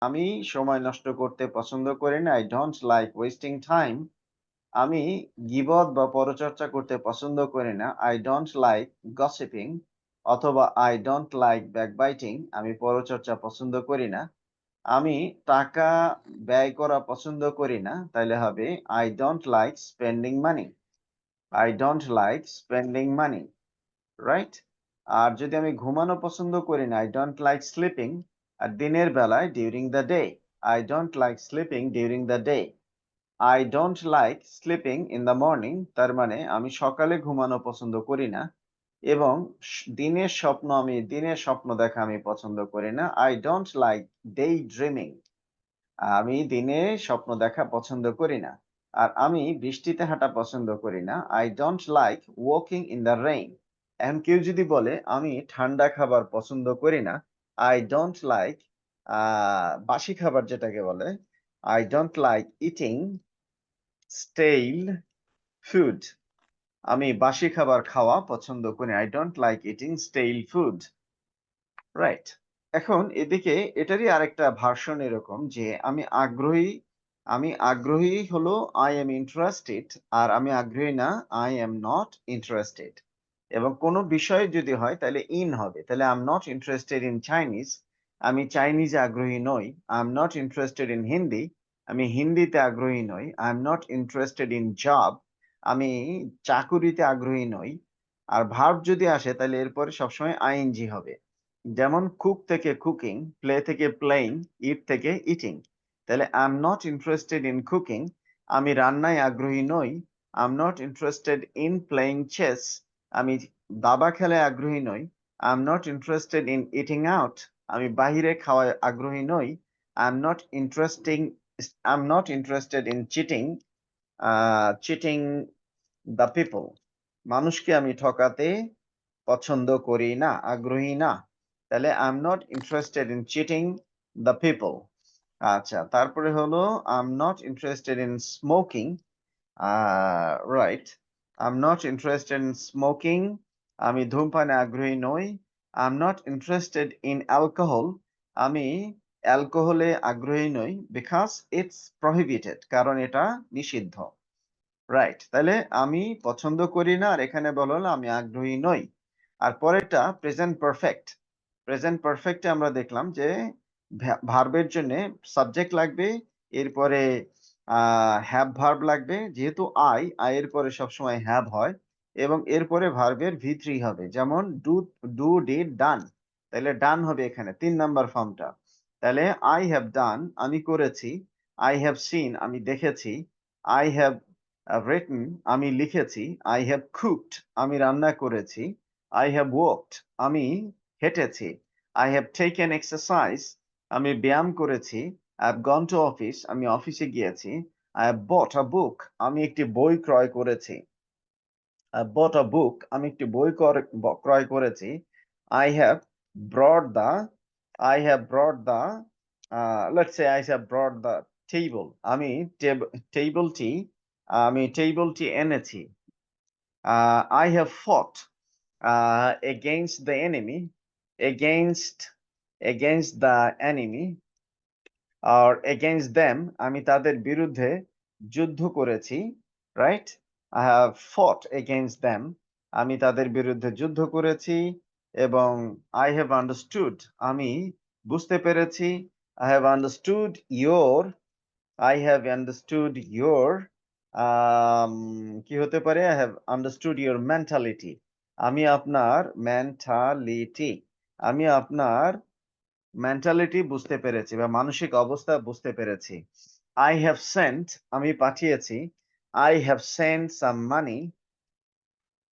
আমি সময় নষ্ট করতে পছন্দ করি না। I don't like wasting time. আমি গীবত বা পরচর্চা করতে পছন্দ করি না। I don't like gossiping অথবা I don't like backbiting. আমি পরচর্চা পছন্দ করি না। আমি টাকা ব্যয় করা পছন্দ করি না। তাইলে হবে I don't like spending money. I don't like spending money. Right? আর যদি আমি ঘুমানো পছন্দ করি না, I don't like sleeping. আর দিনের বেলায় during the day. I don't like sleeping during the day. I don't like sleeping in the morning. তার মানে আমি সকালে ঘুমানো পছন্দ করি না এবং দিনের স্বপ্ন দেখা আমি পছন্দ করি না। I don't like daydreaming. আমি দিনে স্বপ্ন দেখা পছন্দ করি না। আর আমি বৃষ্টিতে হাঁটা পছন্দ করি না। I don't like walking in the rain. এখন কেউ যদি বলে আমি ঠান্ডা খাবার পছন্দ করি না, I don't like বাসি খাবার যেটাকে বলে, I don't like eating stale food. আমি বাসি খাবার খাওয়া পছন্দ করি না। I don't like eating stale food. Right? এখন এদিকে এটারই আরেকটা ভার্সন এরকম যে আমি আগ্রহী হলো I am interested আর আমি আগ্রহী না I am not interested। এবং কোনো বিষয় যদি হয় তাহলে in হবে। তাহলে I'm not interested in Chinese, আমি চাইনিজে আগ্রহী নই। I'm not interested in Hindi, আমি হিন্দিতে আগ্রহী নই। I'm not interested in job, আমি চাকুরিতে আগ্রহী নই। আর ভার্ব যদি আসে তাহলে এরপরে সবসময় ing হবে। যেমন কুক থেকে কুকিং, প্লে থেকে প্লেইং, ইট থেকে ইটিং। তাহলে I am not interested in cooking, আমি রান্নায় আগ্রহী নই। I am not interested in playing chess, আমি দাবা খেলায় আগ্রহী নই। I am not interested in eating out, আমি বাহিরে খাওয়ায় আগ্রহী নই। I am not interested in cheating the people, মানুষকে আমি ঠকাতে পছন্দ করি না, আগ্রহী না। তাহলে I am not interested in cheating the people. আচ্ছা, তারপরে হলো I am not interested in smoking. Right, I am not interested in smoking, আমি ধূমপানে আগ্রহী নই। I am not interested in alcohol, আমি অ্যালকোহলে আগ্রহী নই, বিকজ ইটস প্রহিবিটেড, কারণ এটা নিষিদ্ধ। রাইট, তাহলে আমি পছন্দ করি না আর এখানে বলা হলো আমি আগ্রহী নই। আর পরেরটা প্রেজেন্ট পারফেক্ট। প্রেজেন্ট পারফেক্টে আমরা দেখলাম যে ভার্বের জন্য সাবজেক্ট লাগবে, এরপরে হ্যাভ ভার্ব লাগবে। যেহেতু আই এর পরে সবসময় হ্যাভ হয় এবং এরপরে ভার্বের V3 হবে, যেমন ডু ডিড ডান। তাহলে ডান হবে এখানে 3 নাম্বার ফর্মটা। তাহলে আই হ্যাভ ডান, আমি করেছি। আই হ্যাভ সিন, আমি দেখেছি। আই হ্যাভ রিটেন, আমি লিখেছি। আই হ্যাভ কুকড, আমি রান্না করেছি। I have walked, আমি হেঁটেছি। I have taken exercise, আমি ব্যায়াম করেছি। I have gone to office, আমি অফিসে গিয়েছি। I have bought a book, আমি একটি বই ক্রয় করেছি। I have bought a book, আমি একটি বই ক্রয় করেছি। I have brought the, I have brought the, let's say I have brought the table, আমি টেবিলটি এনেছি। I have fought against the enemy, against the enemy or against them, আমি তাদের বিরুদ্ধে যুদ্ধ করেছি। Right, I have fought against them, আমি তাদের বিরুদ্ধে যুদ্ধ করেছি। এবং I have understood, আমি বুঝতে পেরেছি। I have understood your, I have understood your কি হতে পারে? I have understood your mentality, আমি আপনার mentality, আমি আপনার মেন্টালিটি বুঝতে পেরেছি বা মানসিক অবস্থা বুঝতে পেরেছি। I have sent, আমি পাঠিয়েছি। I have sent some money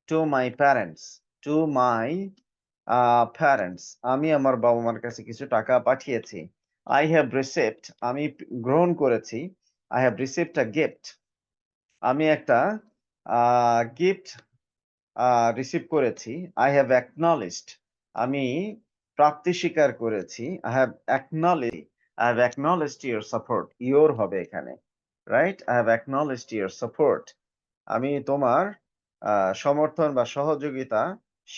to my parents, to my parents, আমি আমার বাবা-মার কাছে কিছু টাকা পাঠিয়েছি। I have received, আমি গ্রহণ করেছি। I have received a gift, আমি একটা গিফট রিসিভ করেছি। I have acknowledged, আমি প্রাপ্তি স্বীকার করেছি। I have acknowledged your support, your হবে এখানে। Right, I have acknowledged your support, আমি তোমার সমর্থন বা সহযোগিতা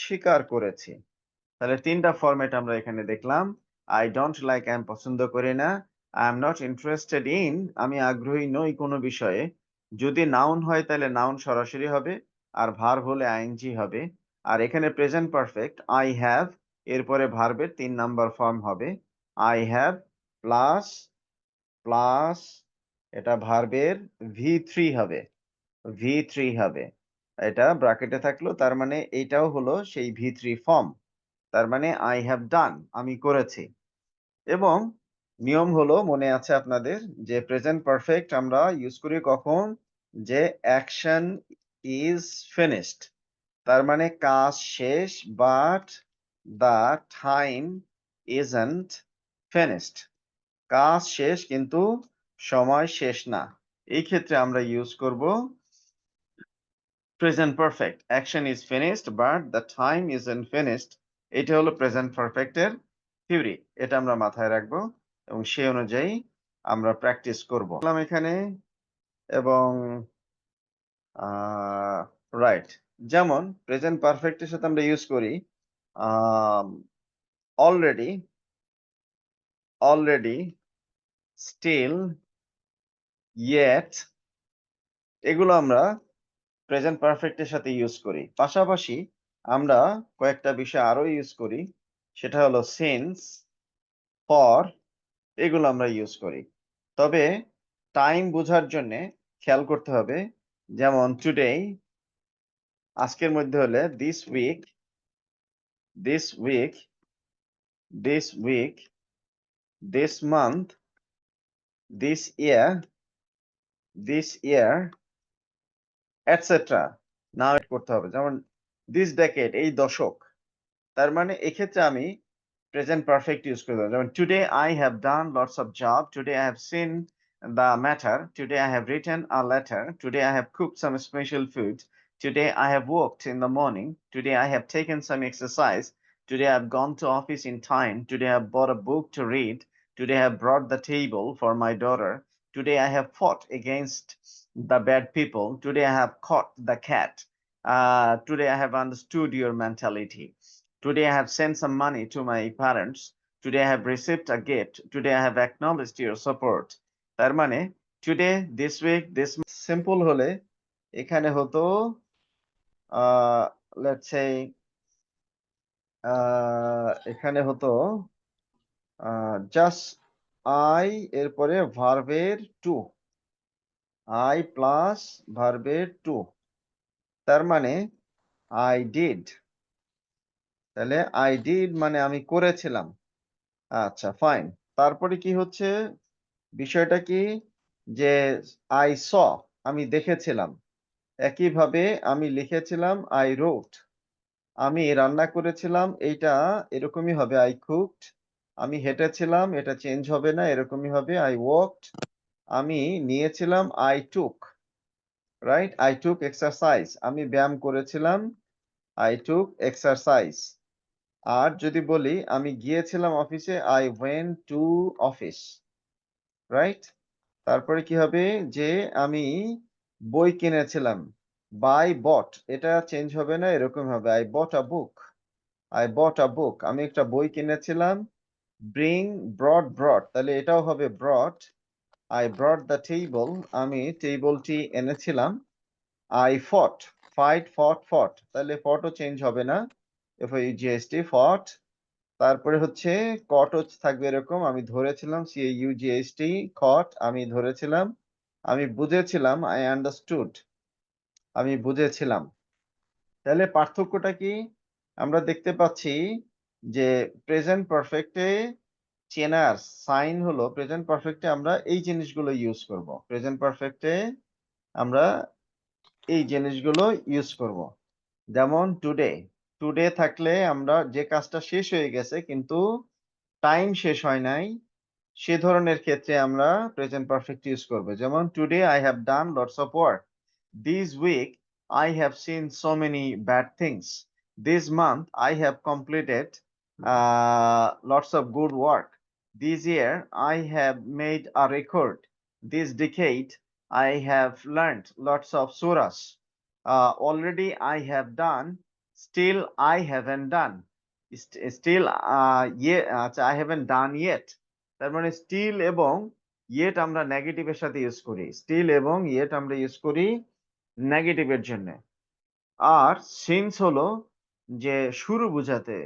স্বীকার করেছি। তাহলে 3টা ফরম্যাট আমরা এখানে দেখলাম। I don't like, আমি পছন্দ করি না। I am not interested in, আমি আগ্রহী নই কোনো বিষয়ে। যদি নাউন হয় তাহলে নাউন সরাসরি হবে, আর ভার্ব হলে আইএনজি হবে। আর এখানে প্রেজেন্ট পারফেক্ট আই হ্যাভ, এরপরে ভার্বের ৩ নাম্বার ফর্ম হবে আই হ্যাভ প্লাস প্লাস এটা ভার্বের ভি3 হবে, ভি3 হবে। এটা ব্র্যাকেটে থাকলো, তার মানে এইটাও হলো সেই ভি3 ফর্ম। তার মানে আই হ্যাভ ডান, আমি করেছি। এবং নিয়ম হলো, মনে আছে আপনাদের, যে প্রেজেন্ট পারফেক্ট আমরা ইউজ করি কখন, যে অ্যাকশন ইজ ফিনিশড, তার মানে কাজ শেষ, but the time isn't finished, কাজ শেষ কিন্তু সময় শেষ না। এই ক্ষেত্রে আমরা ইউজ করব present perfect, action is finished but the time isn't finished. এটা হলো প্রেজেন্ট পারফেক্টের থিওরি, এটা আমরা মাথায় রাখবো এবং সেই অনুযায়ী আমরা প্র্যাকটিস করব এখানে। এবং রাইট, যেমন প্রেজেন্ট পারফেক্টের সাথে আমরা ইউজ করি অলরেডি, অলরেডি, স্টিল, ইয়েট, এগুলো আমরা প্রেজেন্ট পারফেক্টের সাথে ইউজ করি। পাশাপাশি আমরা কয়েকটা বিষয় আরো ইউজ করি, সেটা হলো সিন্স, ফর, এগুলো আমরা ইউজ করি। তবে টাইম বোঝার জন্যে খেয়াল করতে হবে, যেমন টুডে, আজকের মধ্যে হলে this week, this week, this week, this month, this year, this year, etcetera নাও করতে হবে। যেমন দিস ডেকেড, এই দশক, তার মানে এক্ষেত্রে আমি প্রেজেন্ট পারফেক্ট ইউজ করে দেবো। যেমন today I have done lots of job, today I have seen the matter, today I have written a letter, today I have cooked some special food, today I have walked in the morning, today I have taken some exercise, today I have gone to office in time, today I have bought a book to read, today I have brought the table for my daughter, today I have fought against the bad people, today I have caught the cat, today I have understood your mentality, today I have sent some money to my parents, today I have received a gift, today I have acknowledged your support। তার মানে today, this week, this simple হলে এখানে হতো let's say এখানে হতো just I, এরপরে ভার্বের two, I plus ভার্বের টু, তার মানে আই ডিড। তাহলে আই ডিড মানে আমি করেছিলাম। আচ্ছা ফাইন। তারপরে কি হচ্ছে, বিষয়টা কি, যে আই স, আমি দেখেছিলাম। একইভাবে আমি লিখেছিলাম আই রোট, আমি রান্না করেছিলাম, এইটা এরকমই হবে আই কুকড। আমি হেঁটেছিলাম, এটা চেঞ্জ হবে না, এরকমই হবে আই ওয়াকড। আমি নিয়েছিলাম I took, right, I took exercise, আমি ব্যায়াম করেছিলাম, আই টুক এক্সারসাইজ। আর যদি বলি আমি গিয়েছিলাম অফিসে, I went to office, right. তারপরে কি হবে, যে আমি বই কিনেছিলাম, বাই বট, এটা চেঞ্জ হবে না, এরকম হবে I bought a book, I bought আ বুক, আমি একটা বই কিনেছিলাম। ব্রিং, ব্রড, ব্রড, তাহলে এটাও হবে brought, I brought the table, আমি টেবলটি এনেছিলাম। আই ফট, ফাইট, ফট, ফট, তাহলে ফটও চেঞ্জ হবে না, এফইউজিএসটি, ফট। তারপরে হচ্ছে কটও থাকবে এরকম, আমি ধরেছিলাম, সিইউজিএসটি, খট, আমি ধরেছিলাম। আমি বুঝেছিলাম, আই আন্ডারস্টুড, আমি বুঝেছিলাম। তাহলে পার্থক্যটা কি, আমরা দেখতে পাচ্ছি যে প্রেজেন্ট পারফেক্টে চেনার সাইন হলো, প্রেজেন্ট পারফেক্টে আমরা এই জিনিসগুলো ইউজ করব, প্রেজেন্ট পারফেক্টে আমরা এই জিনিসগুলো ইউজ করব। যেমন টুডে, টুডে থাকলে আমরা যে কাজটা শেষ হয়ে গেছে কিন্তু টাইম শেষ হয় নাই, সে ধরনের ক্ষেত্রে আমরা প্রেজেন্ট পারফেক্ট ইউজ করব। যেমন today I have done lots of work, this week I have seen so many bad things, this month I have completed lots of good work, this year I have made a record, this decade I have learned lots of surahs. Already I have done, still I haven't done. Still, I haven't done yet. তার মানে still এবং yet আমরা নেগেটিভের সাথে use করি। Still এবং yet আমরা use করি নেগেটিভের জন্য। আর সিন্স হলো যে শুরু বোঝাতে।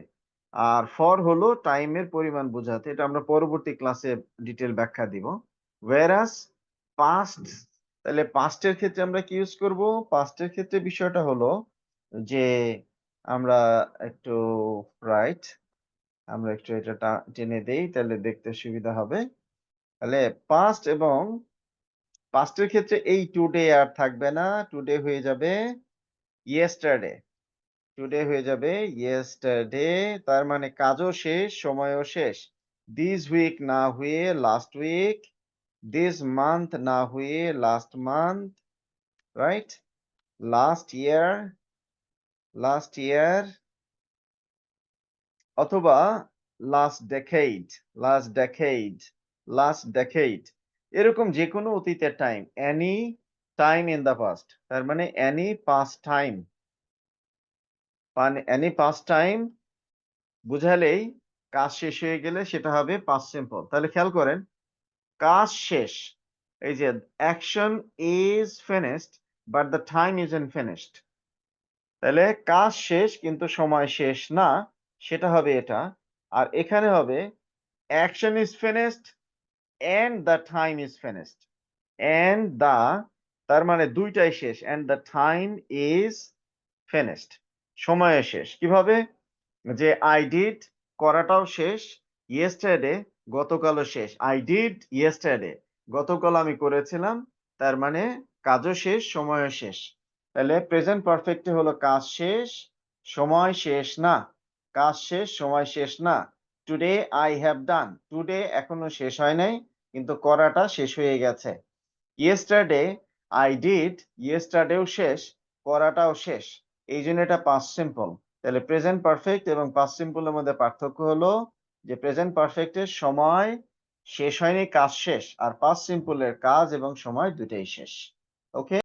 আর ফর হলো টাইমের পরিমাণ বোঝাতে। এটা আমরা পরবর্তী ক্লাসে ডিটেইল ব্যাখ্যা দিব। whereas পাস্ট, তাহলে পাস্টের ক্ষেত্রে আমরা কি ইউজ করব? পাস্টের ক্ষেত্রে বিষয়টা হলো যে আমরা একটু রাইট, আমরা একটু এটা টেনে দেই, তাহলে দেখতে সুবিধা হবে। তাহলে পাস্ট এবং পাস্টের ক্ষেত্রে এই টুডে আর থাকবে না। টুডে হয়ে যাবে ইয়েস্টারডে। টুডে হয়ে যাবে ইয়েস্টারডে। তার মানে কাজও শেষ, সময়ও শেষ। দিস উইক না হয়ে লাস্ট উইক, দিস মান্থ না হয়ে last month, right? Last year, last year, অথবা last decade, last decade, last decade. এরকম যেকোনো অতীতের time, any time in the past. তার মানে এনি পাস্ট টাইম, মানে এনি পাস্ট টাইম বুঝালেই কাজ শেষ হয়ে গেলে সেটা হবে পাস্ট সিম্পল। তাহলে খেয়াল করেন, কাজ শেষ। এই যে action is finished but the time isn't finished. তাহলে কাজ শেষ কিন্তু সময় শেষ না, সেটা হবে এটা। আর এখানে হবে action is finished and the time is finished. And the, তার মানে দুইটাই শেষ, and the time is finished, সময় শেষ। কিভাবে? যে আই ডিড করাটাও শেষ, ইয়েস্টারডে গতকালও শেষ। আই ডিড ইয়েস্টারডে, গতকাল আমি করেছিলাম, তার মানে কাজও শেষ, সময়ও শেষ। তাহলে প্রেজেন্ট পারফেক্টে হলো কাজ শেষ, সময় শেষ না। কাজ শেষ, সময় শেষ না। Today I have done, today এখনো শেষ হয় নাই কিন্তু করাটা শেষ হয়ে গেছে। ইয়েস্টারডে আই ডিড, ইয়েস্টারডেও শেষ, করাটাও শেষ। এই জন্য এটা পাস্ট সিম্পল। তাহলে প্রেজেন্ট পারফেক্ট এবং পাস্ট সিম্পলের মধ্যে পার্থক্য হলো যে প্রেজেন্ট পারফেক্টের সময় শেষ হয়নি, কাজ শেষ। আর পাস্ট সিম্পলের কাজ এবং সময় দুটাই শেষ। ওকে?